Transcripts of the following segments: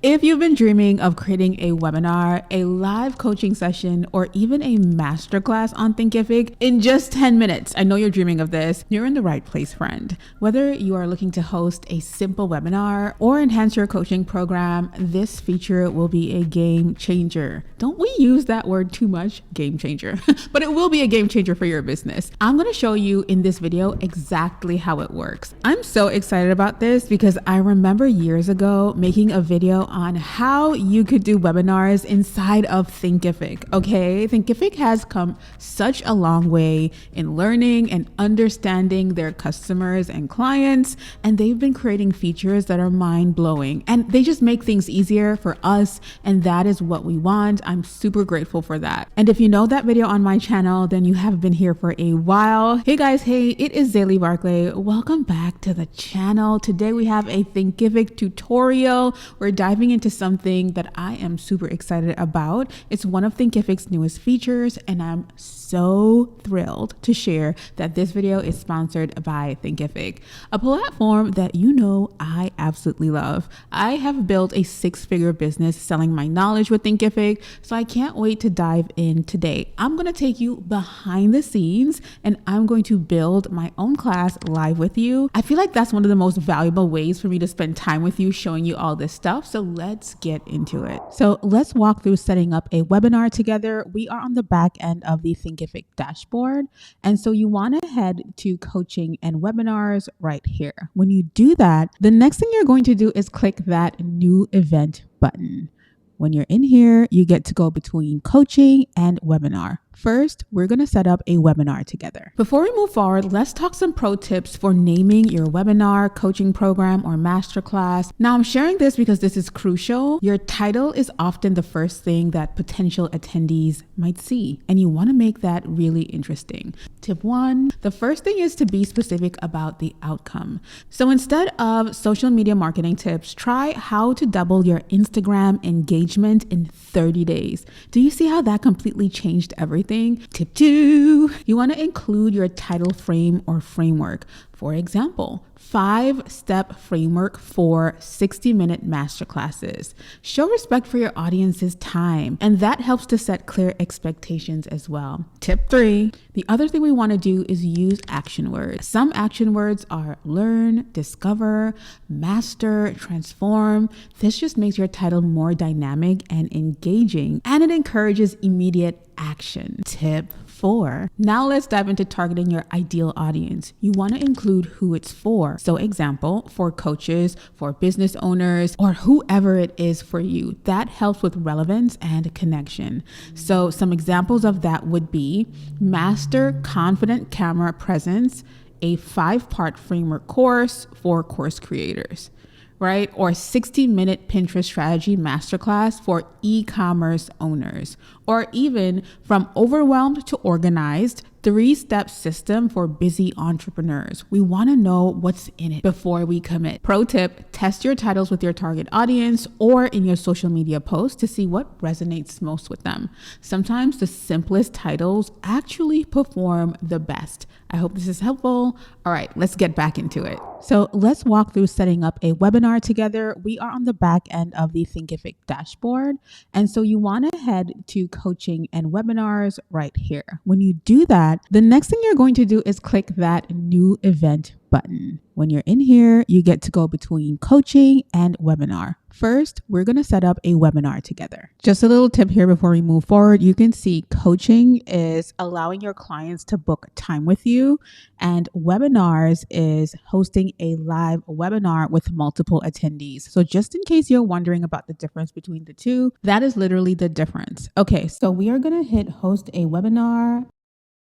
If you've been dreaming of creating a webinar, a live coaching session, or even a masterclass on Thinkific in just 10 minutes, I know you're dreaming of this, you're in the right place, friend. Whether you are looking to host a simple webinar or enhance your coaching program, this feature will be a game changer. Don't we use that word too much? Game changer. But it will be a game changer for your business. I'm going to show you in this video exactly how it works. I'm so excited about this because I remember years ago making a video on how you could do webinars inside of Thinkific. Okay, Thinkific has come such a long way in learning and understanding their customers and clients, and they've been creating features that are mind-blowing, and they just make things easier for us, and that is what we want. I'm super grateful for that. And if you know that video on my channel, then you have been here for a while. Hey guys, hey, it is Zaylee Barclay. Welcome back to the channel. Today we have a Thinkific tutorial. We're diving into something that I am super excited about. It's one of Thinkific's newest features, and I'm so thrilled to share that this video is sponsored by Thinkific, a platform that you know I absolutely love. I have built a six-figure business selling my knowledge with Thinkific, so I can't wait to dive in today. I'm going to take you behind the scenes, and I'm going to build my own class live with you. I feel like that's one of the most valuable ways for me to spend time with you, showing you all this stuff. So let's get into it. So let's walk through setting up a webinar together. We are on the back end of the Thinkific dashboard. And so you want to head to coaching and webinars right here. When you do that, the next thing you're going to do is click that new event button. When you're in here, you get to go between coaching and webinar. First, we're going to set up a webinar together. Before we move forward, let's talk some pro tips for naming your webinar, coaching program, or masterclass. Now, I'm sharing this because this is crucial. Your title is often the first thing that potential attendees might see, and you want to make that really interesting. Tip one, the first thing is to be specific about the outcome. So instead of social media marketing tips, try how to double your Instagram engagement in 30 days. Do you see how that completely changed everything? Tip two, you want to include your title frame or framework. For example, 5-step framework for 60-minute masterclasses. Show respect for your audience's time, and that helps to set clear expectations as well. Tip three, the other thing we want to do is use action words. Some action words are learn, discover, master, transform. This just makes your title more dynamic and engaging, and it encourages immediate action. Tip four, now let's dive into targeting your ideal audience. You want to include who it's for. So example, for coaches, for business owners, or whoever it is for you. That helps with relevance and connection. So some examples of that would be master confident camera presence, a 5-part framework course for course creators, right? Or 60-minute Pinterest strategy masterclass for e-commerce owners, or even from overwhelmed to organized, 3-step system for busy entrepreneurs. We want to know what's in it before we commit. Pro tip, test your titles with your target audience or in your social media posts to see what resonates most with them. Sometimes the simplest titles actually perform the best. I hope this is helpful. All right, let's get back into it. So let's walk through setting up a webinar together. We are on the back end of the Thinkific dashboard. And so you want to head to coaching and webinars right here. When you do that, the next thing you're going to do is click that new event button. When you're in here, you get to go between coaching and webinar. First, we're going to set up a webinar together. Just a little tip here before we move forward. You can see coaching is allowing your clients to book time with you, and webinars is hosting a live webinar with multiple attendees. So just in case you're wondering about the difference between the two, that is literally the difference. Okay, so we are going to hit host a webinar.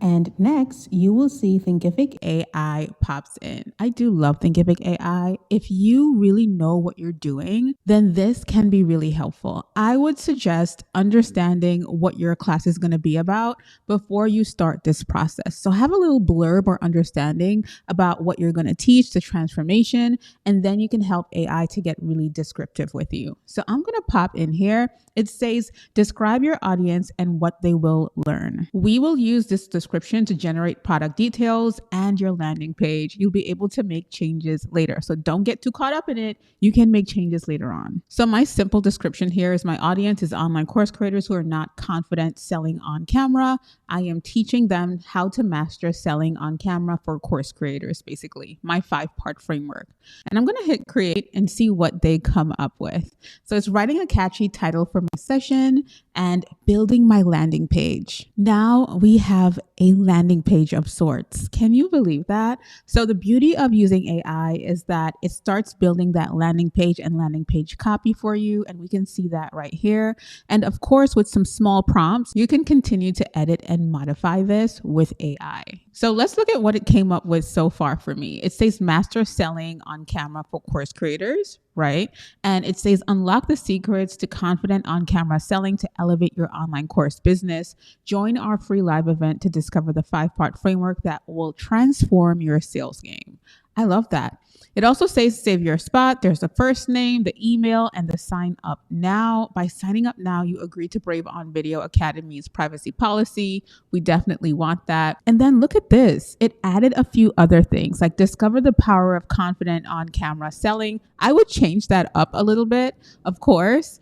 And next, you will see Thinkific AI pops in. I do love Thinkific AI. If you really know what you're doing, then this can be really helpful. I would suggest understanding what your class is going to be about before you start this process. So have a little blurb or understanding about what you're going to teach, the transformation, and then you can help AI to get really descriptive with you. So I'm going to pop in here. It says, describe your audience and what they will learn. We will use this description to generate product details and your landing page. You'll be able to make changes later. So don't get too caught up in it. You can make changes later on. So my simple description here is my audience is online course creators who are not confident selling on camera. I am teaching them how to master selling on camera for course creators, basically my 5-part framework. And I'm going to hit create and see what they come up with. So it's writing a catchy title for my session and building my landing page. Now we have a landing page of sorts. Can you believe that? So the beauty of using AI is that it starts building that landing page and landing page copy for you. And we can see that right here. And of course, with some small prompts, you can continue to edit and modify this with AI. So let's look at what it came up with so far for me. It says master selling on camera for course creators, right? And it says unlock the secrets to confident on camera selling to elevate your online course business. Join our free live event to discover the 5-part framework that will transform your sales game. I love that. It also says save your spot. There's the first name, the email, and the sign up now. By signing up now, you agree to Brave on Video Academy's privacy policy. We definitely want that. And then look at this. It added a few other things like discover the power of confident on camera selling. I would change that up a little bit, of course,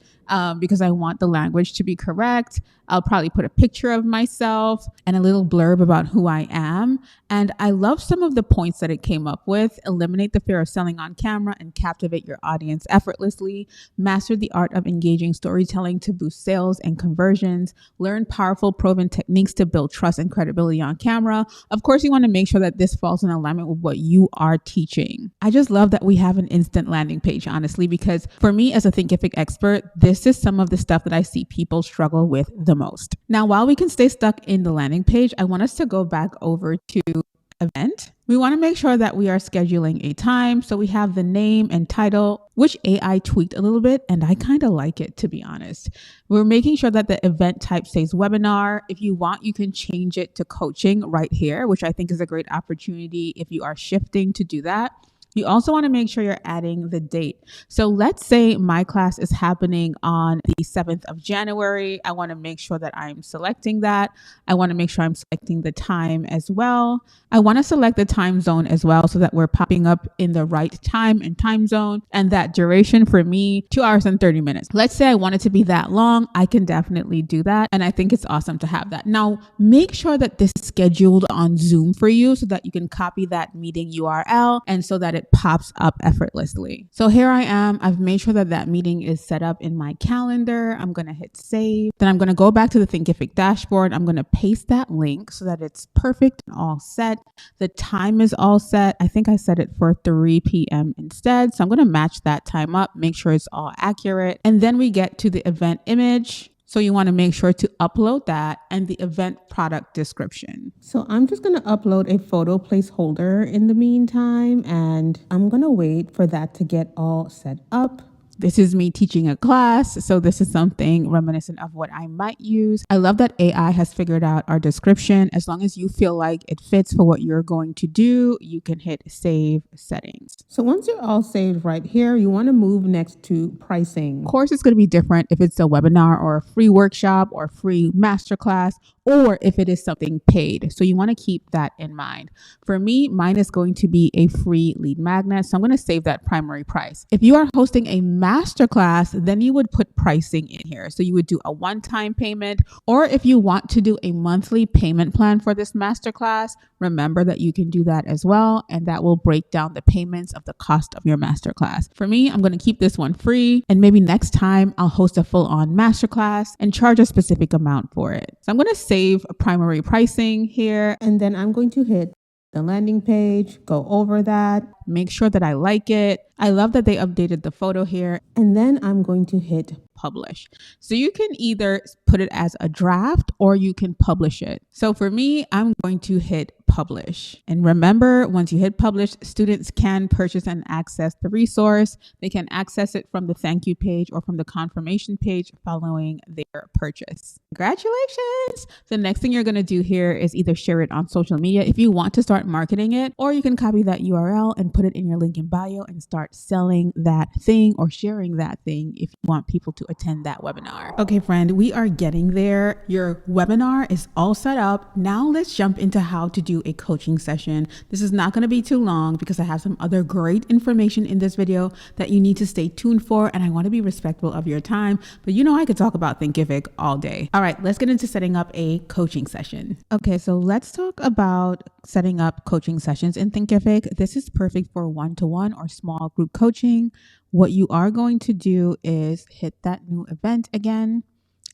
because I want the language to be correct. I'll probably put a picture of myself and a little blurb about who I am. And I love some of the points that it came up with. Eliminate the fear of selling on camera and captivate your audience effortlessly. Master the art of engaging storytelling to boost sales and conversions. Learn powerful proven techniques to build trust and credibility on camera. Of course, you want to make sure that this falls in alignment with what you are teaching. I just love that we have an instant landing page, honestly, because for me as a Thinkific expert, this is some of the stuff that I see people struggle with the most. Now, while we can stay stuck in the landing page, I want us to go back over to event. We want to make sure that we are scheduling a time. So we have the name and title, which AI tweaked a little bit, and I kind of like it, to be honest. We're making sure that the event type says webinar. If you want, you can change it to coaching right here, which I think is a great opportunity if you are shifting to do that. You also want to make sure you're adding the date. So let's say my class is happening on the 7th of January. I want to make sure that I'm selecting that. I want to make sure I'm selecting the time as well. I want to select the time zone as well so that we're popping up in the right time and time zone. And that duration for me, 2 hours and 30 minutes. Let's say I want it to be that long. I can definitely do that. And I think it's awesome to have that. Now, make sure that this is scheduled on Zoom for you so that you can copy that meeting URL and so that it pops up effortlessly. So here I am. I've made sure that that meeting is set up in my calendar. I'm going to hit save. Then I'm going to go back to the Thinkific dashboard. I'm going to paste that link so that it's perfect and all set. The time is all set. I think I set it for 3 p.m. instead. So I'm going to match that time up, make sure it's all accurate. And then we get to the event image. So you want to make sure to upload that and the event product description. So I'm just going to upload a photo placeholder in the meantime, and I'm going to wait for that to get all set up. This is me teaching a class, so this is something reminiscent of what I might use. I love that AI has figured out our description. As long as you feel like it fits for what you're going to do, you can hit save settings. So once you're all saved right here, you want to move next to pricing. Of course, it's going to be different if it's a webinar or a free workshop or free masterclass, or if it is something paid. So you want to keep that in mind. For me, mine is going to be a free lead magnet. So I'm going to save that primary price. If you are hosting a masterclass, then you would put pricing in here. So you would do a one-time payment, or if you want to do a monthly payment plan for this masterclass, remember that you can do that as well. And that will break down the payments of the cost of your masterclass. For me, I'm going to keep this one free. And maybe next time I'll host a full-on masterclass and charge a specific amount for it. So I'm going to save primary pricing here. And then I'm going to hit the landing page, go over that, make sure that I like it. I love that they updated the photo here. And then I'm going to hit publish. So you can either put it as a draft or you can publish it. So for me, I'm going to hit publish. And remember, once you hit publish, students can purchase and access the resource. They can access it from the thank you page or from the confirmation page following their purchase. Congratulations! The next thing you're going to do here is either share it on social media if you want to start marketing it, or you can copy that URL and put it in your link in bio and start selling that thing or sharing that thing if you want people to attend that webinar. Okay, friend, we are getting there. Your webinar is all set up. Now let's jump into how to do a coaching session. This is not going to be too long because I have some other great information in this video that you need to stay tuned for, and I want to be respectful of your time, but you know I could talk about Thinkific all day. All right, let's get into setting up a coaching session. Okay, so let's talk about setting up coaching sessions in Thinkific. This is perfect for one-to-one or small group coaching. What you are going to do is hit that new event again,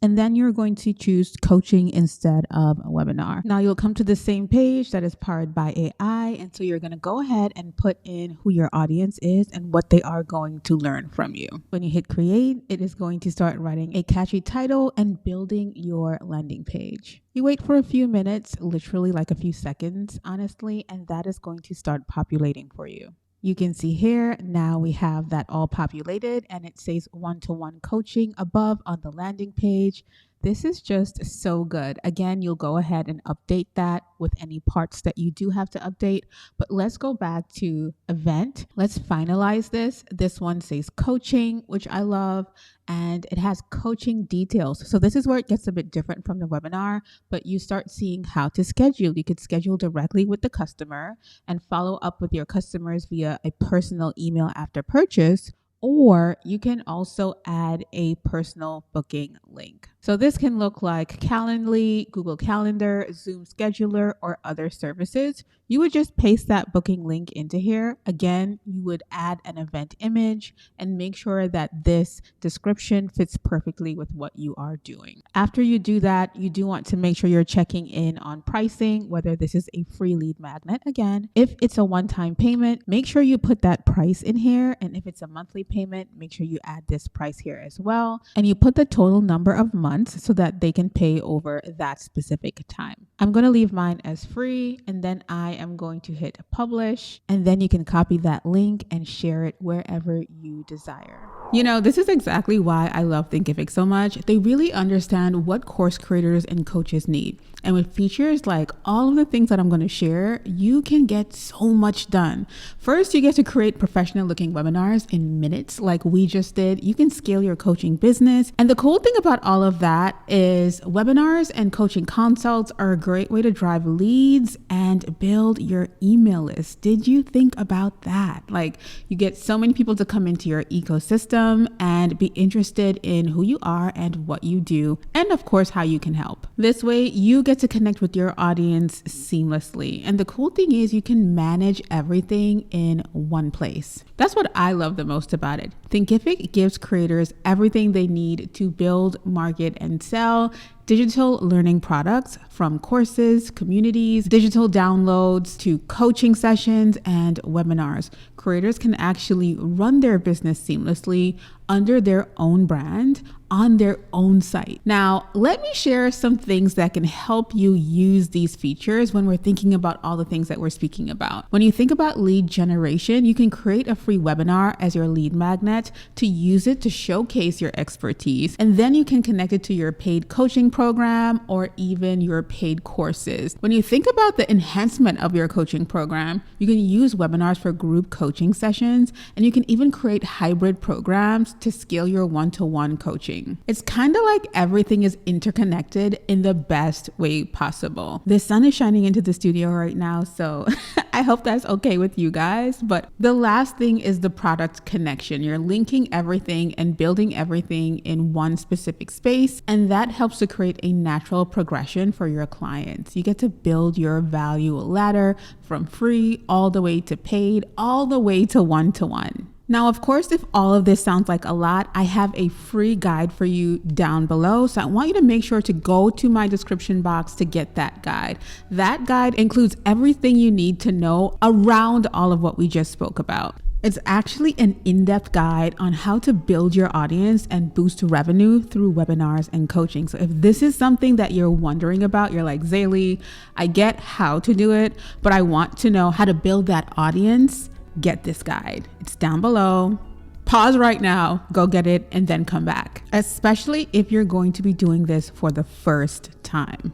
and then you're going to choose coaching instead of a webinar. Now you'll come to the same page that is powered by AI. And so you're going to go ahead and put in who your audience is and what they are going to learn from you. When you hit create, it is going to start writing a catchy title and building your landing page. You wait for a few minutes, literally like a few seconds, honestly, and that is going to start populating for you. You can see here, now we have that all populated and it says one-to-one coaching above on the landing page. This is just so good. Again, you'll go ahead and update that with any parts that you do have to update. But let's go back to event. Let's finalize this. This one says coaching, which I love, and it has coaching details. So this is where it gets a bit different from the webinar, but you start seeing how to schedule. You could schedule directly with the customer and follow up with your customers via a personal email after purchase, or you can also add a personal booking link. So this can look like Calendly, Google Calendar, Zoom Scheduler, or other services. You would just paste that booking link into here. Again, you would add an event image and make sure that this description fits perfectly with what you are doing. After you do that, you do want to make sure you're checking in on pricing, whether this is a free lead magnet. Again, if it's a one-time payment, make sure you put that price in here. And if it's a monthly payment, make sure you add this price here as well. And you put the total number of months so that they can pay over that specific time. I'm going to leave mine as free, and then I am going to hit publish, and then you can copy that link and share it wherever you desire. You know, this is exactly why I love Thinkific so much. They really understand what course creators and coaches need. And with features like all of the things that I'm going to share, you can get so much done. First, you get to create professional looking webinars in minutes like we just did. You can scale your coaching business. And the cool thing about all of that is webinars and coaching consults are a great way to drive leads and build your email list. Did you think about that? Like, you get so many people to come into your ecosystem and be interested in who you are and what you do, and of course, how you can help. This way, you get to connect with your audience seamlessly. And the cool thing is you can manage everything in one place. That's what I love the most about it. Thinkific gives creators everything they need to build, market, and sell digital learning products, from courses, communities, digital downloads, to coaching sessions and webinars. Creators can actually run their business seamlessly under their own brand on their own site. Now, let me share some things that can help you use these features when we're thinking about all the things that we're speaking about. When you think about lead generation, you can create a free webinar as your lead magnet to use it to showcase your expertise. And then you can connect it to your paid coaching program or even your paid courses. When you think about the enhancement of your coaching program, you can use webinars for group coaching sessions, and you can even create hybrid programs to scale your one-to-one coaching. It's kind of like everything is interconnected in the best way possible. The sun is shining into the studio right now, so I hope that's okay with you guys. But the last thing is the product connection. You're linking everything and building everything in one specific space, and that helps to create a natural progression for your clients. You get to build your value ladder from free all the way to paid, all the way to one-to-one. Now, of course, if all of this sounds like a lot, I have a free guide for you down below. So I want you to make sure to go to my description box to get that guide. That guide includes everything you need to know around all of what we just spoke about. It's actually an in-depth guide on how to build your audience and boost revenue through webinars and coaching. So if this is something that you're wondering about, you're like, Zaylee, I get how to do it, but I want to know how to build that audience, get this guide. It's down below. Pause right now, go get it, and then come back, especially if you're going to be doing this for the first time.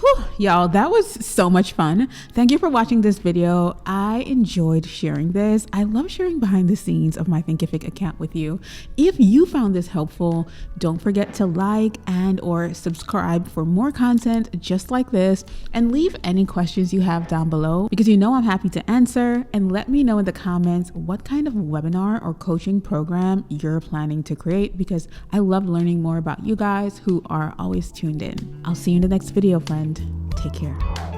Whew, y'all, that was so much fun. Thank you for watching this video. I enjoyed sharing this. I love sharing behind the scenes of my Thinkific account with you. If you found this helpful, don't forget to like and/or subscribe for more content just like this, and leave any questions you have down below because you know I'm happy to answer. And let me know in the comments what kind of webinar or coaching program you're planning to create, because I love learning more about you guys who are always tuned in. I'll see you in the next video, friend. Take care.